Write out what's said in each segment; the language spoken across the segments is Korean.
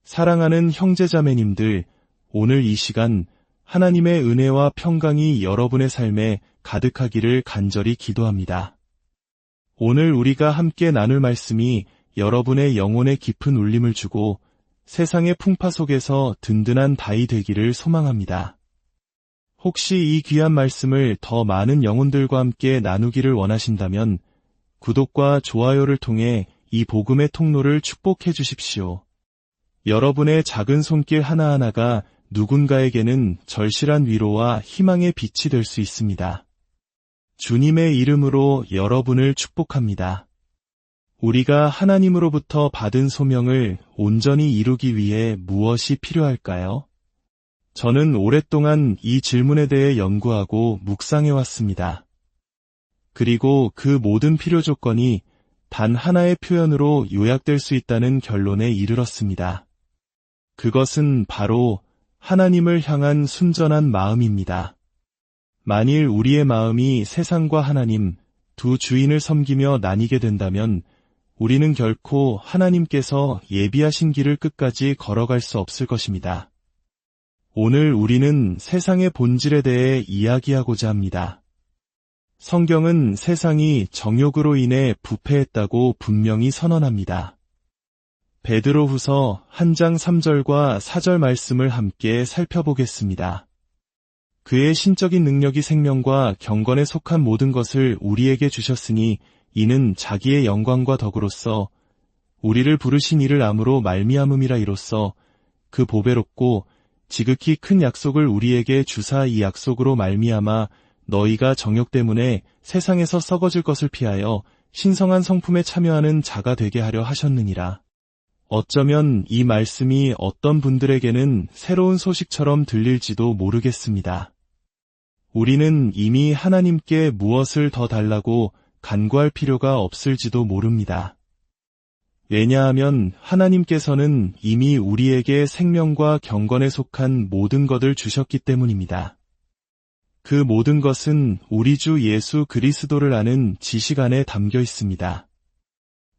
사랑하는 형제자매님들, 오늘 이 시간 하나님의 은혜와 평강이 여러분의 삶에 가득하기를 간절히 기도합니다. 오늘 우리가 함께 나눌 말씀이 여러분의 영혼에 깊은 울림을 주고 세상의 풍파 속에서 든든한 다이 되기를 소망합니다. 혹시 이 귀한 말씀을 더 많은 영혼들과 함께 나누기를 원하신다면 구독과 좋아요를 통해 이 복음의 통로를 축복해 주십시오. 여러분의 작은 손길 하나하나가 누군가에게는 절실한 위로와 희망의 빛이 될 수 있습니다. 주님의 이름으로 여러분을 축복합니다. 우리가 하나님으로부터 받은 소명을 온전히 이루기 위해 무엇이 필요할까요? 저는 오랫동안 이 질문에 대해 연구하고 묵상해 왔습니다. 그리고 그 모든 필요 조건이 단 하나의 표현으로 요약될 수 있다는 결론에 이르렀습니다. 그것은 바로 하나님을 향한 순전한 마음입니다. 만일 우리의 마음이 세상과 하나님, 두 주인을 섬기며 나뉘게 된다면 우리는 결코 하나님께서 예비하신 길을 끝까지 걸어갈 수 없을 것입니다. 오늘 우리는 세상의 본질에 대해 이야기하고자 합니다. 성경은 세상이 정욕으로 인해 부패했다고 분명히 선언합니다. 베드로후서 1장 3절과 4절 말씀을 함께 살펴보겠습니다. 그의 신적인 능력이 생명과 경건에 속한 모든 것을 우리에게 주셨으니 이는 자기의 영광과 덕으로서 우리를 부르신 이를 암으로 말미암음이라 이로써 그 보배롭고 지극히 큰 약속을 우리에게 주사 이 약속으로 말미암아 너희가 정욕 때문에 세상에서 썩어질 것을 피하여 신성한 성품에 참여하는 자가 되게 하려 하셨느니라. 어쩌면 이 말씀이 어떤 분들에게는 새로운 소식처럼 들릴지도 모르겠습니다. 우리는 이미 하나님께 무엇을 더 달라고 간구할 필요가 없을지도 모릅니다. 왜냐하면 하나님께서는 이미 우리에게 생명과 경건에 속한 모든 것을 주셨기 때문입니다. 그 모든 것은 우리 주 예수 그리스도를 아는 지식 안에 담겨 있습니다.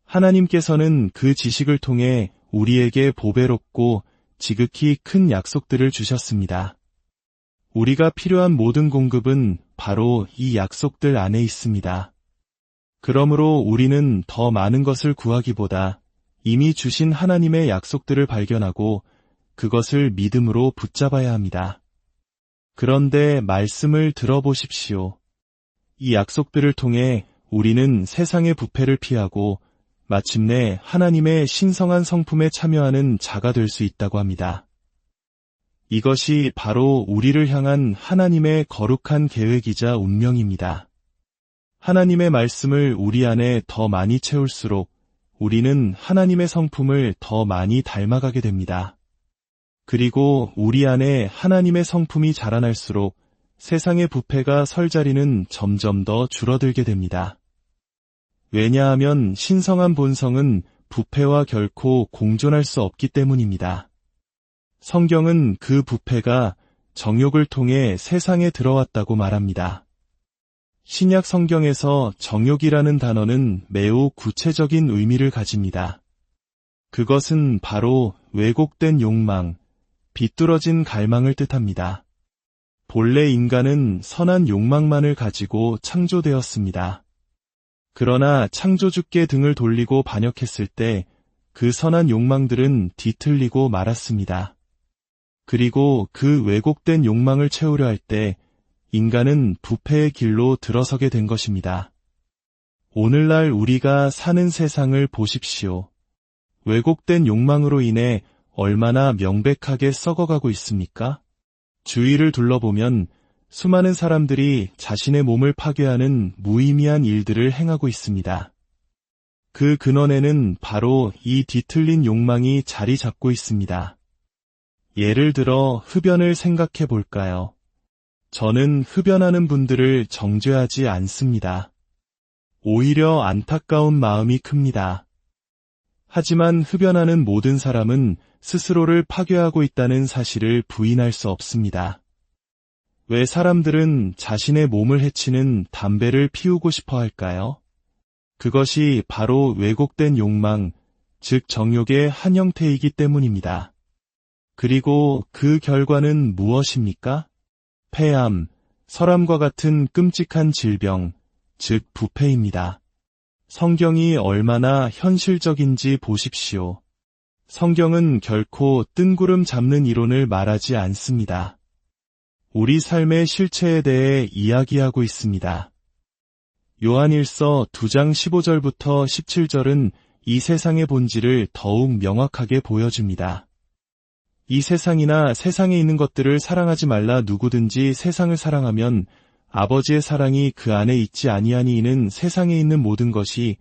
하나님께서는 그 지식을 통해 우리에게 보배롭고 지극히 큰 약속들을 주셨습니다. 우리가 필요한 모든 공급은 바로 이 약속들 안에 있습니다. 그러므로 우리는 더 많은 것을 구하기보다 이미 주신 하나님의 약속들을 발견하고 그것을 믿음으로 붙잡아야 합니다. 그런데 말씀을 들어보십시오. 이 약속들을 통해 우리는 세상의 부패를 피하고 마침내 하나님의 신성한 성품에 참여하는 자가 될 수 있다고 합니다. 이것이 바로 우리를 향한 하나님의 거룩한 계획이자 운명입니다. 하나님의 말씀을 우리 안에 더 많이 채울수록 우리는 하나님의 성품을 더 많이 닮아가게 됩니다. 그리고 우리 안에 하나님의 성품이 자라날수록 세상의 부패가 설 자리는 점점 더 줄어들게 됩니다. 왜냐하면 신성한 본성은 부패와 결코 공존할 수 없기 때문입니다. 성경은 그 부패가 정욕을 통해 세상에 들어왔다고 말합니다. 신약 성경에서 정욕이라는 단어는 매우 구체적인 의미를 가집니다. 그것은 바로 왜곡된 욕망, 비뚤어진 갈망을 뜻합니다. 본래 인간은 선한 욕망만을 가지고 창조되었습니다. 그러나 창조주께 등을 돌리고 반역했을 때 그 선한 욕망들은 뒤틀리고 말았습니다. 그리고 그 왜곡된 욕망을 채우려 할 때 인간은 부패의 길로 들어서게 된 것입니다. 오늘날 우리가 사는 세상을 보십시오. 왜곡된 욕망으로 인해 얼마나 명백하게 썩어가고 있습니까? 주위를 둘러보면 수많은 사람들이 자신의 몸을 파괴하는 무의미한 일들을 행하고 있습니다. 그 근원에는 바로 이 뒤틀린 욕망이 자리 잡고 있습니다. 예를 들어 흡연을 생각해 볼까요? 저는 흡연하는 분들을 정죄하지 않습니다. 오히려 안타까운 마음이 큽니다. 하지만 흡연하는 모든 사람은 스스로를 파괴하고 있다는 사실을 부인할 수 없습니다. 왜 사람들은 자신의 몸을 해치는 담배를 피우고 싶어 할까요? 그것이 바로 왜곡된 욕망, 즉 정욕의 한 형태이기 때문입니다. 그리고 그 결과는 무엇입니까? 폐암, 설암과 같은 끔찍한 질병, 즉 부패입니다. 성경이 얼마나 현실적인지 보십시오. 성경은 결코 뜬구름 잡는 이론을 말하지 않습니다. 우리 삶의 실체에 대해 이야기하고 있습니다. 요한일서 2장 15절부터 17절은 이 세상의 본질을 더욱 명확하게 보여줍니다. 이 세상이나 세상에 있는 것들을 사랑하지 말라. 누구든지 세상을 사랑하면 아버지의 사랑이 그 안에 있지 아니하니. 이는 세상에 있는 모든 것이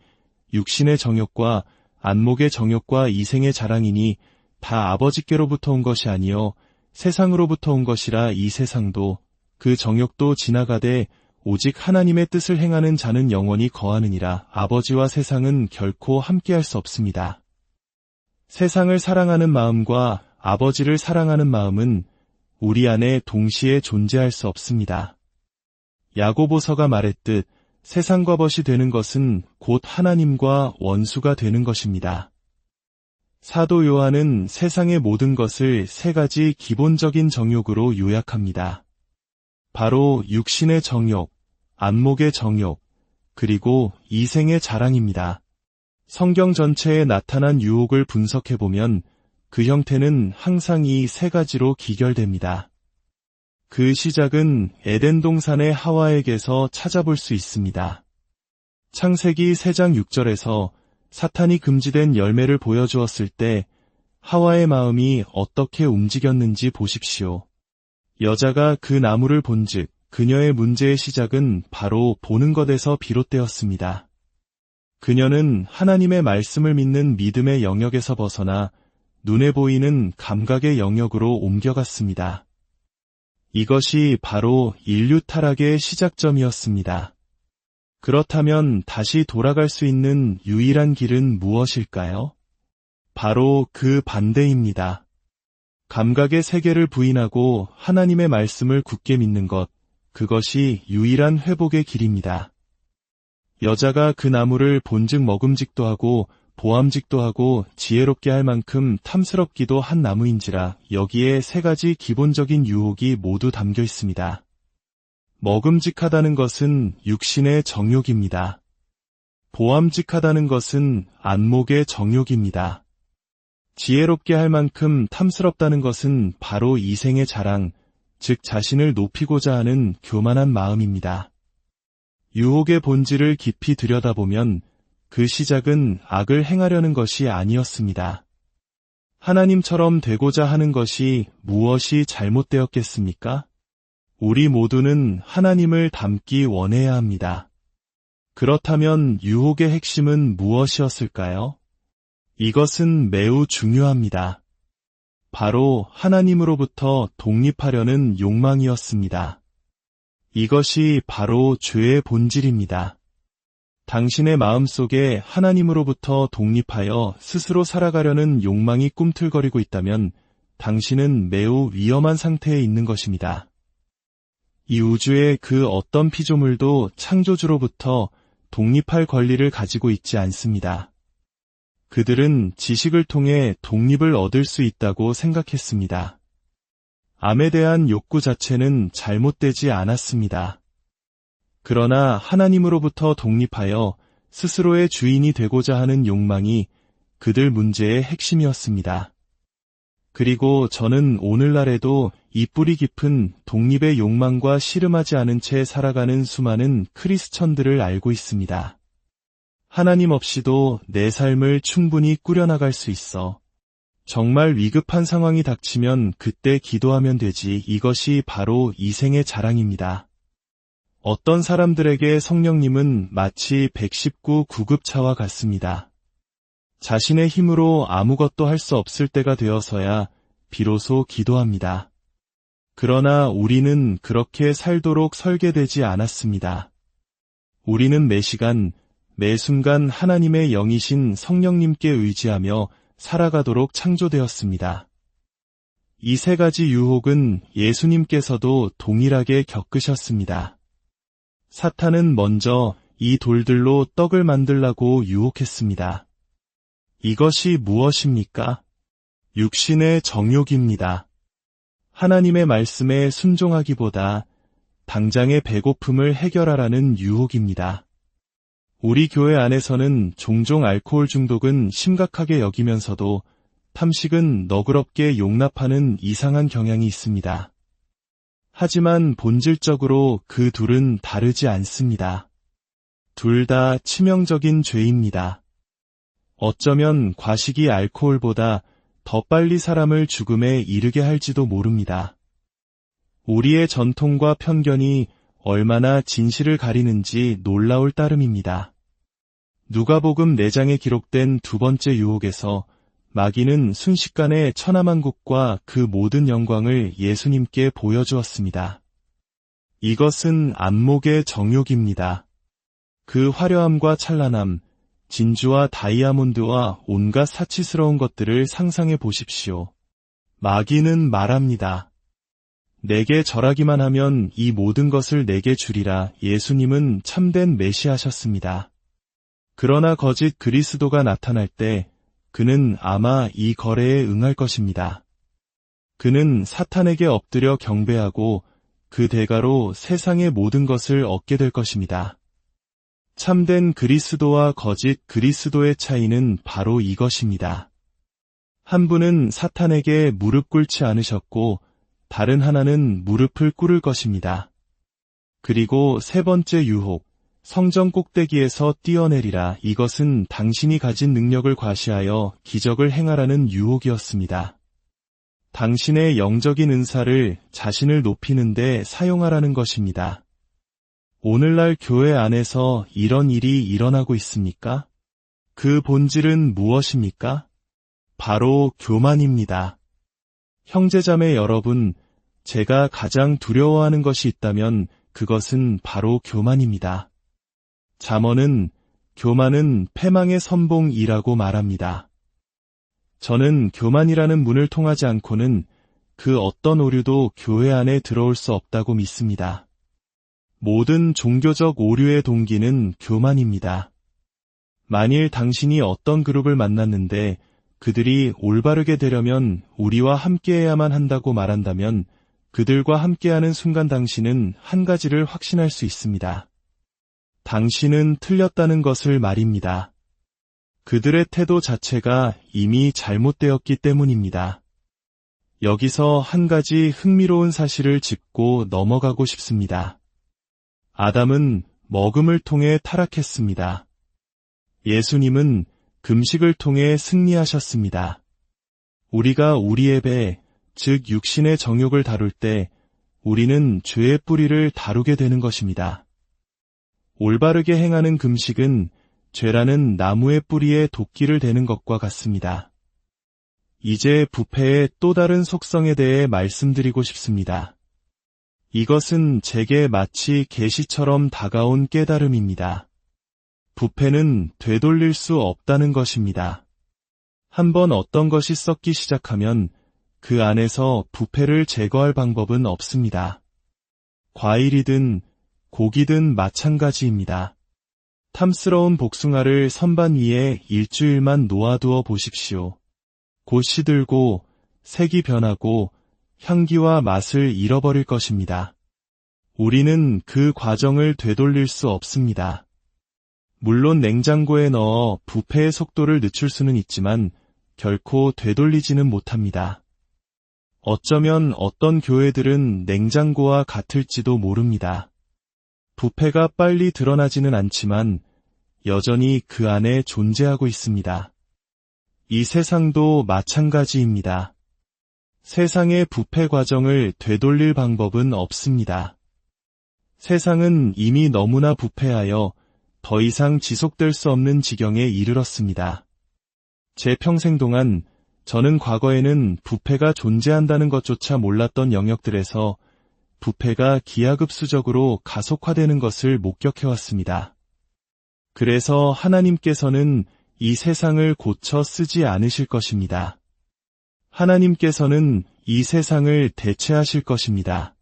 육신의 정욕과 안목의 정욕과 이생의 자랑이니 다 아버지께로부터 온 것이 아니요 세상으로부터 온 것이라. 이 세상도 그 정욕도 지나가되 오직 하나님의 뜻을 행하는 자는 영원히 거하느니라. 아버지와 세상은 결코 함께할 수 없습니다. 세상을 사랑하는 마음과 아버지를 사랑하는 마음은 우리 안에 동시에 존재할 수 없습니다. 야고보서가 말했듯 세상과 벗이 되는 것은 곧 하나님과 원수가 되는 것입니다. 사도 요한은 세상의 모든 것을 세 가지 기본적인 정욕으로 요약합니다. 바로 육신의 정욕, 안목의 정욕, 그리고 이생의 자랑입니다. 성경 전체에 나타난 유혹을 분석해보면 그 형태는 항상 이 세 가지로 기결됩니다. 그 시작은 에덴 동산의 하와에게서 찾아볼 수 있습니다. 창세기 3장 6절에서 사탄이 금지된 열매를 보여주었을 때 하와의 마음이 어떻게 움직였는지 보십시오. 여자가 그 나무를 본즉 그녀의 문제의 시작은 바로 보는 것에서 비롯되었습니다. 그녀는 하나님의 말씀을 믿는 믿음의 영역에서 벗어나 눈에 보이는 감각의 영역으로 옮겨갔습니다. 이것이 바로 인류 타락의 시작점이었습니다. 그렇다면 다시 돌아갈 수 있는 유일한 길은 무엇일까요? 바로 그 반대입니다. 감각의 세계를 부인하고 하나님의 말씀을 굳게 믿는 것, 그것이 유일한 회복의 길입니다. 여자가 그 나무를 본즉 먹음직도 하고 보암직도 하고 지혜롭게 할 만큼 탐스럽기도 한 나무인지라. 여기에 세 가지 기본적인 유혹이 모두 담겨 있습니다. 먹음직하다는 것은 육신의 정욕입니다. 보암직하다는 것은 안목의 정욕입니다. 지혜롭게 할 만큼 탐스럽다는 것은 바로 이생의 자랑, 즉 자신을 높이고자 하는 교만한 마음입니다. 유혹의 본질을 깊이 들여다보면 그 시작은 악을 행하려는 것이 아니었습니다. 하나님처럼 되고자 하는 것이 무엇이 잘못되었겠습니까? 우리 모두는 하나님을 닮기 원해야 합니다. 그렇다면 유혹의 핵심은 무엇이었을까요? 이것은 매우 중요합니다. 바로 하나님으로부터 독립하려는 욕망이었습니다. 이것이 바로 죄의 본질입니다. 당신의 마음속에 하나님으로부터 독립하여 스스로 살아가려는 욕망이 꿈틀거리고 있다면 당신은 매우 위험한 상태에 있는 것입니다. 이 우주의 그 어떤 피조물도 창조주로부터 독립할 권리를 가지고 있지 않습니다. 그들은 지식을 통해 독립을 얻을 수 있다고 생각했습니다. 암에 대한 욕구 자체는 잘못되지 않았습니다. 그러나 하나님으로부터 독립하여 스스로의 주인이 되고자 하는 욕망이 그들 문제의 핵심이었습니다. 그리고 저는 오늘날에도 이 뿌리 깊은 독립의 욕망과 씨름하지 않은 채 살아가는 수많은 크리스천들을 알고 있습니다. 하나님 없이도 내 삶을 충분히 꾸려나갈 수 있어. 정말 위급한 상황이 닥치면 그때 기도하면 되지. 이것이 바로 이생의 자랑입니다. 어떤 사람들에게 성령님은 마치 119 구급차와 같습니다. 자신의 힘으로 아무것도 할 수 없을 때가 되어서야 비로소 기도합니다. 그러나 우리는 그렇게 살도록 설계되지 않았습니다. 우리는 매 시간, 매 순간 하나님의 영이신 성령님께 의지하며 살아가도록 창조되었습니다. 이 세 가지 유혹은 예수님께서도 동일하게 겪으셨습니다. 사탄은 먼저 이 돌들로 떡을 만들라고 유혹했습니다. 이것이 무엇입니까? 육신의 정욕입니다. 하나님의 말씀에 순종하기보다 당장의 배고픔을 해결하라는 유혹입니다. 우리 교회 안에서는 종종 알코올 중독은 심각하게 여기면서도 탐식은 너그럽게 용납하는 이상한 경향이 있습니다. 하지만 본질적으로 그 둘은 다르지 않습니다. 둘 다 치명적인 죄입니다. 어쩌면 과식이 알코올보다 더 빨리 사람을 죽음에 이르게 할지도 모릅니다. 우리의 전통과 편견이 얼마나 진실을 가리는지 놀라울 따름입니다. 누가복음 4장에 기록된 두 번째 유혹에서 마귀는 순식간에 천하만국과 그 모든 영광을 예수님께 보여주었습니다. 이것은 안목의 정욕입니다. 그 화려함과 찬란함, 진주와 다이아몬드와 온갖 사치스러운 것들을 상상해 보십시오. 마귀는 말합니다. 내게 절하기만 하면 이 모든 것을 내게 주리라. 예수님은 참된 메시아셨습니다. 그러나 거짓 그리스도가 나타날 때 그는 아마 이 거래에 응할 것입니다. 그는 사탄에게 엎드려 경배하고 그 대가로 세상의 모든 것을 얻게 될 것입니다. 참된 그리스도와 거짓 그리스도의 차이는 바로 이것입니다. 한 분은 사탄에게 무릎 꿇지 않으셨고 다른 하나는 무릎을 꿇을 것입니다. 그리고 세 번째 유혹, 성전 꼭대기에서 뛰어내리라. 이것은 당신이 가진 능력을 과시하여 기적을 행하라는 유혹이었습니다. 당신의 영적인 은사를 자신을 높이는 데 사용하라는 것입니다. 오늘날 교회 안에서 이런 일이 일어나고 있습니까? 그 본질은 무엇입니까? 바로 교만입니다. 형제자매 여러분, 제가 가장 두려워하는 것이 있다면 그것은 바로 교만입니다. 잠언은 교만은 패망의 선봉이라고 말합니다. 저는 교만이라는 문을 통하지 않고는 그 어떤 오류도 교회 안에 들어올 수 없다고 믿습니다. 모든 종교적 오류의 동기는 교만입니다. 만일 당신이 어떤 그룹을 만났는데 그들이 올바르게 되려면 우리와 함께해야만 한다고 말한다면 그들과 함께하는 순간 당신은 한 가지를 확신할 수 있습니다. 당신은 틀렸다는 것을 말입니다. 그들의 태도 자체가 이미 잘못되었기 때문입니다. 여기서 한 가지 흥미로운 사실을 짚고 넘어가고 싶습니다. 아담은 먹음을 통해 타락했습니다. 예수님은 금식을 통해 승리하셨습니다. 우리가 우리의 배, 즉 육신의 정욕을 다룰 때 우리는 죄의 뿌리를 다루게 되는 것입니다. 올바르게 행하는 금식은 죄라는 나무의 뿌리에 도끼를 대는 것과 같습니다. 이제 부패의 또 다른 속성에 대해 말씀드리고 싶습니다. 이것은 제게 마치 계시처럼 다가온 깨달음입니다. 부패는 되돌릴 수 없다는 것입니다. 한번 어떤 것이 썩기 시작하면 그 안에서 부패를 제거할 방법은 없습니다. 과일이든 고기든 마찬가지입니다. 탐스러운 복숭아를 선반 위에 일주일만 놓아두어 보십시오. 곧 시들고 색이 변하고 향기와 맛을 잃어버릴 것입니다. 우리는 그 과정을 되돌릴 수 없습니다. 물론 냉장고에 넣어 부패의 속도를 늦출 수는 있지만 결코 되돌리지는 못합니다. 어쩌면 어떤 교회들은 냉장고와 같을지도 모릅니다. 부패가 빨리 드러나지는 않지만 여전히 그 안에 존재하고 있습니다. 이 세상도 마찬가지입니다. 세상의 부패 과정을 되돌릴 방법은 없습니다. 세상은 이미 너무나 부패하여 더 이상 지속될 수 없는 지경에 이르렀습니다. 제 평생 동안 저는 과거에는 부패가 존재한다는 것조차 몰랐던 영역들에서 부패가 기하급수적으로 가속화되는 것을 목격해왔습니다. 그래서 하나님께서는 이 세상을 고쳐 쓰지 않으실 것입니다. 하나님께서는 이 세상을 대체하실 것입니다.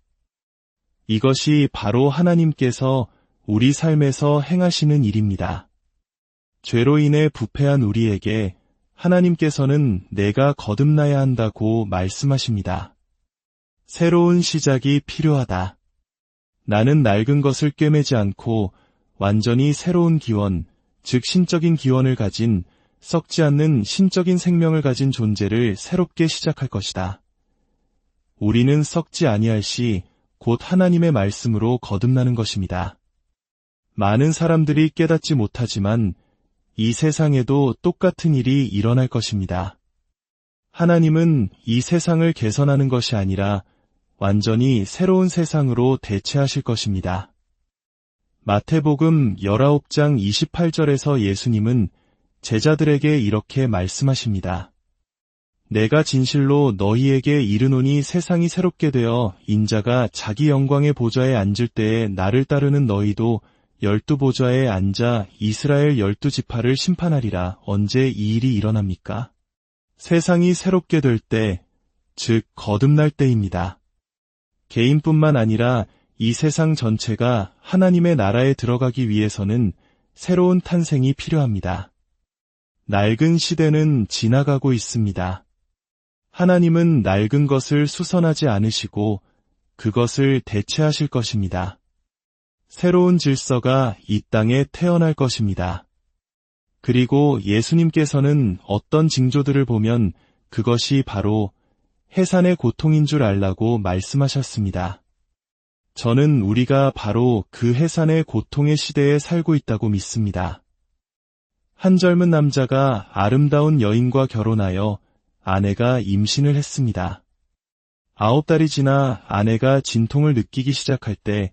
이것이 바로 하나님께서 우리 삶에서 행하시는 일입니다. 죄로 인해 부패한 우리에게 하나님께서는 내가 거듭나야 한다고 말씀하십니다. 새로운 시작이 필요하다. 나는 낡은 것을 꿰매지 않고 완전히 새로운 기원, 즉 신적인 기원을 가진 썩지 않는 신적인 생명을 가진 존재를 새롭게 시작할 것이다. 우리는 썩지 아니할 시 곧 하나님의 말씀으로 거듭나는 것입니다. 많은 사람들이 깨닫지 못하지만 이 세상에도 똑같은 일이 일어날 것입니다. 하나님은 이 세상을 개선하는 것이 아니라 완전히 새로운 세상으로 대체하실 것입니다. 마태복음 19장 28절에서 예수님은 제자들에게 이렇게 말씀하십니다. 내가 진실로 너희에게 이르노니 세상이 새롭게 되어 인자가 자기 영광의 보좌에 앉을 때에 나를 따르는 너희도 12보좌에 앉아 이스라엘 12지파를 심판하리라. 언제 이 일이 일어납니까? 세상이 새롭게 될 때, 즉 거듭날 때입니다. 개인뿐만 아니라 이 세상 전체가 하나님의 나라에 들어가기 위해서는 새로운 탄생이 필요합니다. 낡은 시대는 지나가고 있습니다. 하나님은 낡은 것을 수선하지 않으시고 그것을 대체하실 것입니다. 새로운 질서가 이 땅에 태어날 것입니다. 그리고 예수님께서는 어떤 징조들을 보면 그것이 바로 해산의 고통인 줄 알라고 말씀하셨습니다. 저는 우리가 바로 그 해산의 고통의 시대에 살고 있다고 믿습니다. 한 젊은 남자가 아름다운 여인과 결혼하여 아내가 임신을 했습니다. 9달이 지나 아내가 진통을 느끼기 시작할 때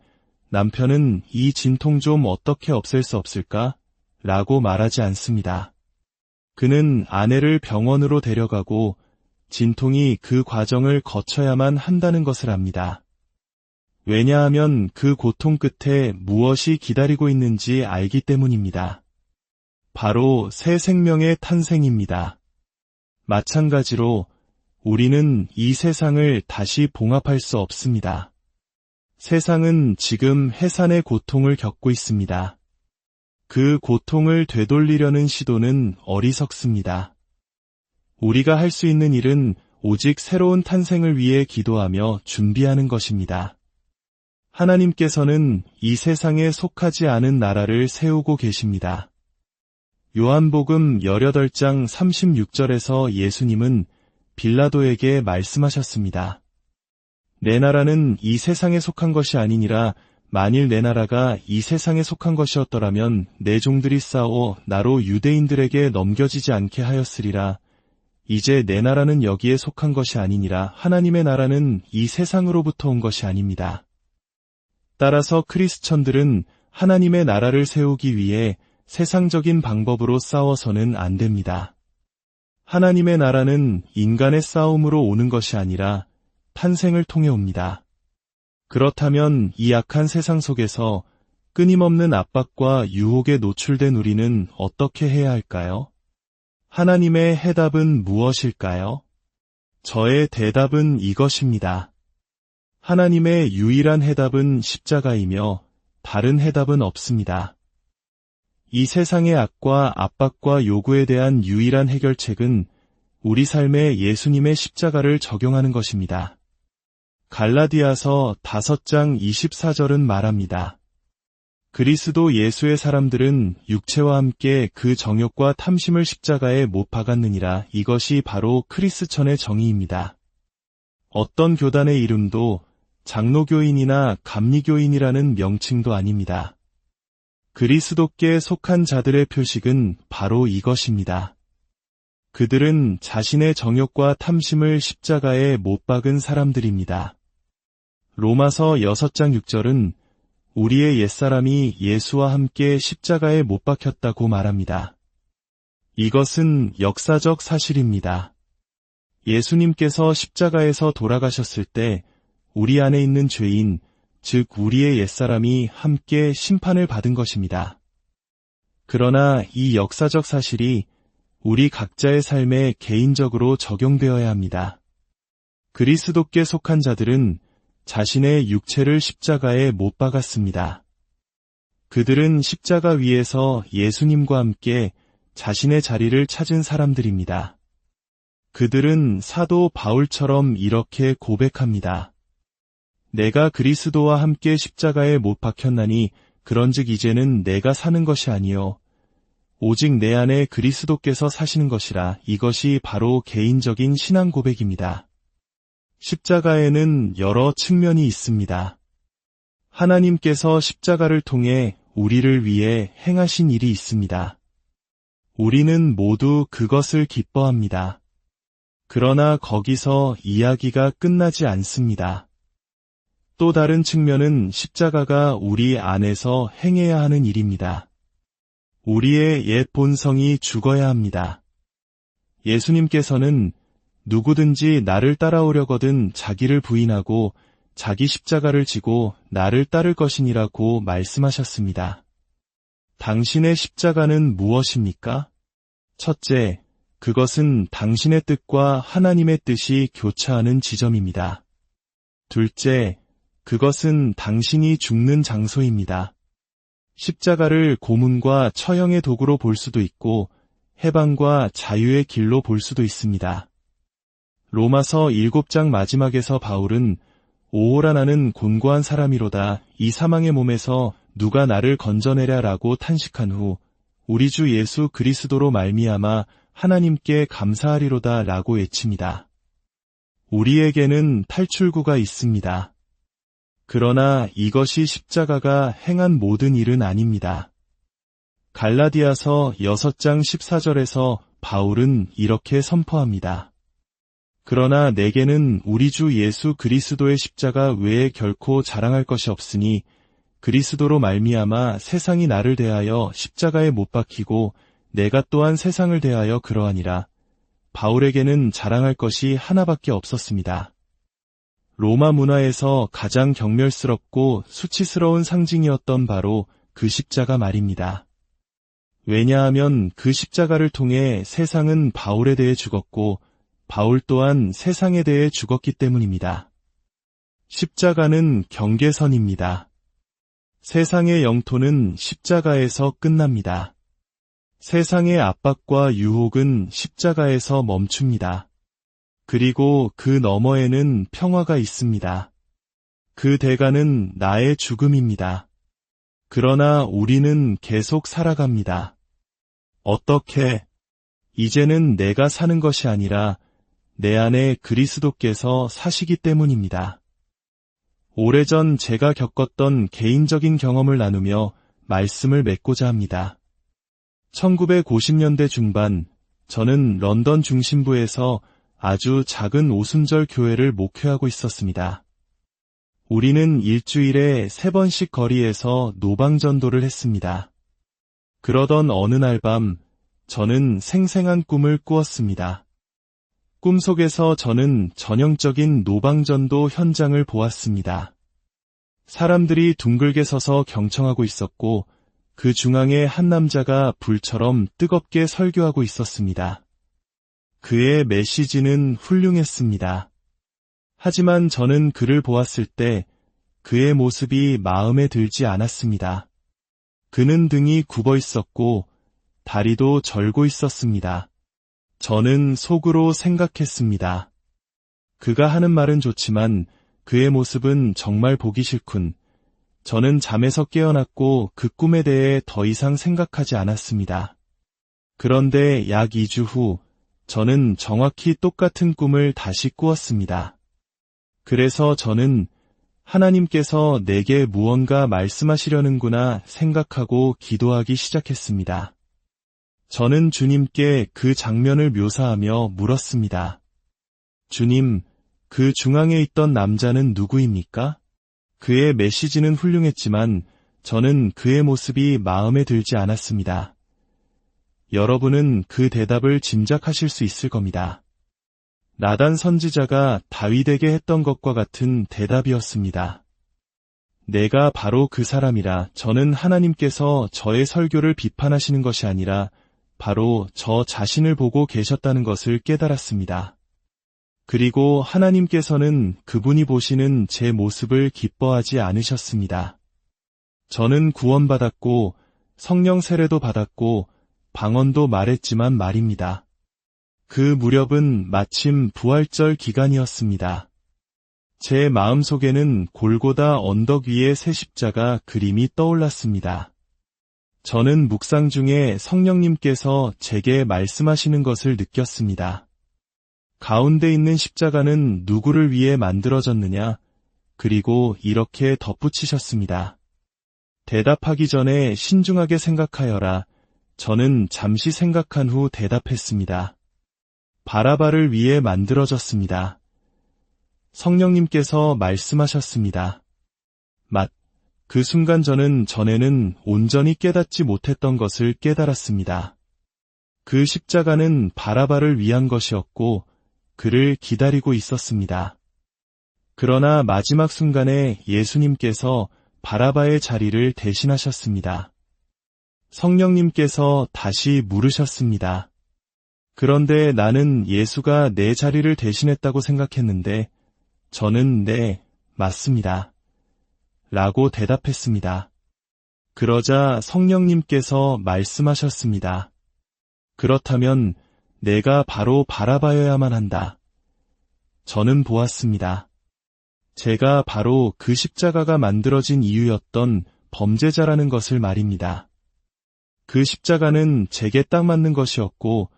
남편은 이 진통 좀 어떻게 없앨 수 없을까? 라고 말하지 않습니다. 그는 아내를 병원으로 데려가고 진통이 그 과정을 거쳐야만 한다는 것을 압니다. 왜냐하면 그 고통 끝에 무엇이 기다리고 있는지 알기 때문입니다. 바로 새 생명의 탄생입니다. 마찬가지로 우리는 이 세상을 다시 봉합할 수 없습니다. 세상은 지금 해산의 고통을 겪고 있습니다. 그 고통을 되돌리려는 시도는 어리석습니다. 우리가 할 수 있는 일은 오직 새로운 탄생을 위해 기도하며 준비하는 것입니다. 하나님께서는 이 세상에 속하지 않은 나라를 세우고 계십니다. 요한복음 18장 36절에서 예수님은 빌라도에게 말씀하셨습니다. 내 나라는 이 세상에 속한 것이 아니니라. 만일 내 나라가 이 세상에 속한 것이었더라면 내 종들이 싸워 나로 유대인들에게 넘겨지지 않게 하였으리라. 이제 내 나라는 여기에 속한 것이 아니니라. 하나님의 나라는 이 세상으로부터 온 것이 아닙니다. 따라서 크리스천들은 하나님의 나라를 세우기 위해 세상적인 방법으로 싸워서는 안 됩니다. 하나님의 나라는 인간의 싸움으로 오는 것이 아니라 탄생을 통해 옵니다. 그렇다면 이 악한 세상 속에서 끊임없는 압박과 유혹에 노출된 우리는 어떻게 해야 할까요? 하나님의 해답은 무엇일까요? 저의 대답은 이것입니다. 하나님의 유일한 해답은 십자가이며 다른 해답은 없습니다. 이 세상의 악과 압박과 요구에 대한 유일한 해결책은 우리 삶에 예수님의 십자가를 적용하는 것입니다. 갈라디아서 5장 24절은 말합니다. 그리스도 예수의 사람들은 육체와 함께 그 정욕과 탐심을 십자가에 못 박았느니라. 이것이 바로 크리스천의 정의입니다. 어떤 교단의 이름도 장로교인이나 감리교인이라는 명칭도 아닙니다. 그리스도께 속한 자들의 표식은 바로 이것입니다. 그들은 자신의 정욕과 탐심을 십자가에 못 박은 사람들입니다. 로마서 6장 6절은 우리의 옛사람이 예수와 함께 십자가에 못 박혔다고 말합니다. 이것은 역사적 사실입니다. 예수님께서 십자가에서 돌아가셨을 때 우리 안에 있는 죄인, 즉 우리의 옛사람이 함께 심판을 받은 것입니다. 그러나 이 역사적 사실이 우리 각자의 삶에 개인적으로 적용되어야 합니다. 그리스도께 속한 자들은 자신의 육체를 십자가에 못 박았습니다. 그들은 십자가 위에서 예수님과 함께 자신의 자리를 찾은 사람들입니다. 그들은 사도 바울처럼 이렇게 고백합니다. 내가 그리스도와 함께 십자가에 못 박혔나니 그런즉 이제는 내가 사는 것이 아니요 오직 내 안에 그리스도께서 사시는 것이라. 이것이 바로 개인적인 신앙 고백입니다. 십자가에는 여러 측면이 있습니다. 하나님께서 십자가를 통해 우리를 위해 행하신 일이 있습니다. 우리는 모두 그것을 기뻐합니다. 그러나 거기서 이야기가 끝나지 않습니다. 또 다른 측면은 십자가가 우리 안에서 행해야 하는 일입니다. 우리의 옛 본성이 죽어야 합니다. 예수님께서는 누구든지 나를 따라오려거든 자기를 부인하고 자기 십자가를 지고 나를 따를 것이니라고 말씀하셨습니다. 당신의 십자가는 무엇입니까? 첫째, 그것은 당신의 뜻과 하나님의 뜻이 교차하는 지점입니다. 둘째, 그것은 당신이 죽는 장소입니다. 십자가를 고문과 처형의 도구로 볼 수도 있고 해방과 자유의 길로 볼 수도 있습니다. 로마서 7장 마지막에서 바울은 오호라 나는 곤고한 사람이로다. 이 사망의 몸에서 누가 나를 건져내랴라고 탄식한 후 우리 주 예수 그리스도로 말미암아 하나님께 감사하리로다 라고 외칩니다. 우리에게는 탈출구가 있습니다. 그러나 이것이 십자가가 행한 모든 일은 아닙니다. 갈라디아서 6장 14절에서 바울은 이렇게 선포합니다. 그러나 내게는 우리 주 예수 그리스도의 십자가 외에 결코 자랑할 것이 없으니 그리스도로 말미암아 세상이 나를 대하여 십자가에 못 박히고 내가 또한 세상을 대하여 그러하니라. 바울에게는 자랑할 것이 하나밖에 없었습니다. 로마 문화에서 가장 경멸스럽고 수치스러운 상징이었던 바로 그 십자가 말입니다. 왜냐하면 그 십자가를 통해 세상은 바울에 대해 죽었고 바울 또한 세상에 대해 죽었기 때문입니다. 십자가는 경계선입니다. 세상의 영토는 십자가에서 끝납니다. 세상의 압박과 유혹은 십자가에서 멈춥니다. 그리고 그 너머에는 평화가 있습니다. 그 대가는 나의 죽음입니다. 그러나 우리는 계속 살아갑니다. 어떻게? 이제는 내가 사는 것이 아니라 내 안에 그리스도께서 사시기 때문입니다. 오래전 제가 겪었던 개인적인 경험을 나누며 말씀을 맺고자 합니다. 1950년대 중반, 저는 런던 중심부에서 아주 작은 오순절 교회를 목회하고 있었습니다. 우리는 일주일에 3번씩 거리에서 노방전도를 했습니다. 그러던 어느 날 밤, 저는 생생한 꿈을 꾸었습니다. 꿈속에서 저는 전형적인 노방전도 현장을 보았습니다. 사람들이 둥글게 서서 경청하고 있었고 그 중앙에 한 남자가 불처럼 뜨겁게 설교하고 있었습니다. 그의 메시지는 훌륭했습니다. 하지만 저는 그를 보았을 때 그의 모습이 마음에 들지 않았습니다. 그는 등이 굽어 있었고 다리도 절고 있었습니다. 저는 속으로 생각했습니다. 그가 하는 말은 좋지만 그의 모습은 정말 보기 싫군. 저는 잠에서 깨어났고 그 꿈에 대해 더 이상 생각하지 않았습니다. 그런데 약 2주 후 저는 정확히 똑같은 꿈을 다시 꾸었습니다. 그래서 저는 하나님께서 내게 무언가 말씀하시려는구나 생각하고 기도하기 시작했습니다. 저는 주님께 그 장면을 묘사하며 물었습니다. 주님, 그 중앙에 있던 남자는 누구입니까? 그의 메시지는 훌륭했지만 저는 그의 모습이 마음에 들지 않았습니다. 여러분은 그 대답을 짐작하실 수 있을 겁니다. 나단 선지자가 다윗에게 했던 것과 같은 대답이었습니다. 내가 바로 그 사람이라. 저는 하나님께서 저의 설교를 비판하시는 것이 아니라 바로 저 자신을 보고 계셨다는 것을 깨달았습니다. 그리고 하나님께서는 그분이 보시는 제 모습을 기뻐하지 않으셨습니다. 저는 구원받았고 성령 세례도 받았고 방언도 말했지만 말입니다. 그 무렵은 마침 부활절 기간이었습니다. 제 마음속에는 골고다 언덕 위의 새 십자가 그림이 떠올랐습니다. 저는 묵상 중에 성령님께서 제게 말씀하시는 것을 느꼈습니다. 가운데 있는 십자가는 누구를 위해 만들어졌느냐? 그리고 이렇게 덧붙이셨습니다. 대답하기 전에 신중하게 생각하여라. 저는 잠시 생각한 후 대답했습니다. 바라바를 위해 만들어졌습니다. 성령님께서 말씀하셨습니다. 그 순간 저는 전에는 온전히 깨닫지 못했던 것을 깨달았습니다. 그 십자가는 바라바를 위한 것이었고 그를 기다리고 있었습니다. 그러나 마지막 순간에 예수님께서 바라바의 자리를 대신하셨습니다. 성령님께서 다시 물으셨습니다. 그런데 나는 예수가 내 자리를 대신했다고 생각했는데 저는 네, 맞습니다. 라고 대답했습니다. 그러자 성령님께서 말씀하셨습니다. 그렇다면 내가 바로 바라바여야만 한다. 저는 보았습니다. 제가 바로 그 십자가가 만들어진 이유였던 범죄자라는 것을 말입니다. 그 십자가는 제게 딱 맞는 것이었고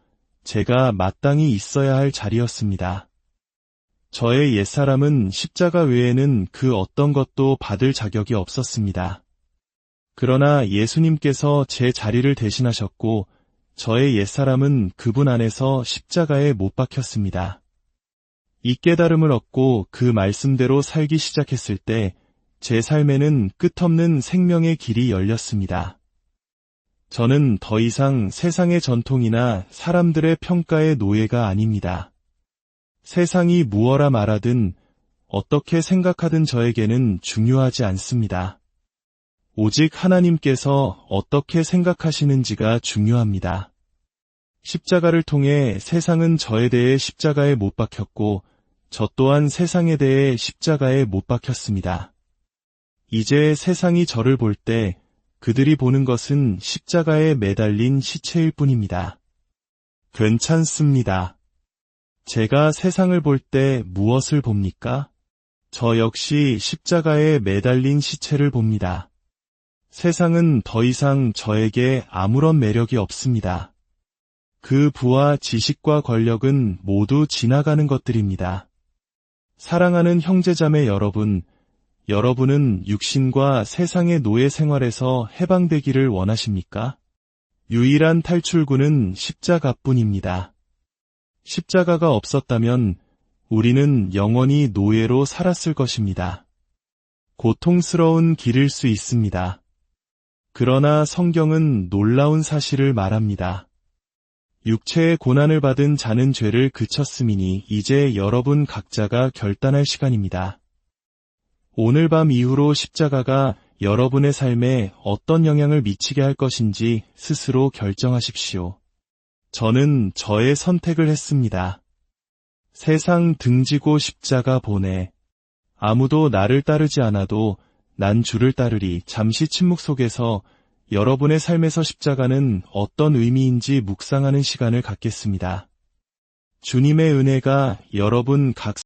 제가 마땅히 있어야 할 자리였습니다. 저의 옛사람은 십자가 외에는 그 어떤 것도 받을 자격이 없었습니다. 그러나 예수님께서 제 자리를 대신하셨고 저의 옛사람은 그분 안에서 십자가에 못 박혔습니다. 이 깨달음을 얻고 그 말씀대로 살기 시작했을 때 제 삶에는 끝없는 생명의 길이 열렸습니다. 저는 더 이상 세상의 전통이나 사람들의 평가의 노예가 아닙니다. 세상이 무엇라 말하든 어떻게 생각하든 저에게는 중요하지 않습니다. 오직 하나님께서 어떻게 생각하시는지가 중요합니다. 십자가를 통해 세상은 저에 대해 십자가에 못 박혔고 저 또한 세상에 대해 십자가에 못 박혔습니다. 이제 세상이 저를 볼 때 그들이 보는 것은 십자가에 매달린 시체일 뿐입니다. 괜찮습니다. 제가 세상을 볼 때 무엇을 봅니까? 저 역시 십자가에 매달린 시체를 봅니다. 세상은 더 이상 저에게 아무런 매력이 없습니다. 그 부와 지식과 권력은 모두 지나가는 것들입니다. 사랑하는 형제자매 여러분, 여러분은 육신과 세상의 노예 생활에서 해방되기를 원하십니까? 유일한 탈출구는 십자가뿐입니다. 십자가가 없었다면 우리는 영원히 노예로 살았을 것입니다. 고통스러운 길일 수 있습니다. 그러나 성경은 놀라운 사실을 말합니다. 육체의 고난을 받은 자는 죄를 그쳤음이니 이제 여러분 각자가 결단할 시간입니다. 오늘 밤 이후로 십자가가 여러분의 삶에 어떤 영향을 미치게 할 것인지 스스로 결정하십시오. 저는 저의 선택을 했습니다. 세상 등지고 십자가 보내. 아무도 나를 따르지 않아도 난 주를 따르리. 잠시 침묵 속에서 여러분의 삶에서 십자가는 어떤 의미인지 묵상하는 시간을 갖겠습니다. 주님의 은혜가 여러분 각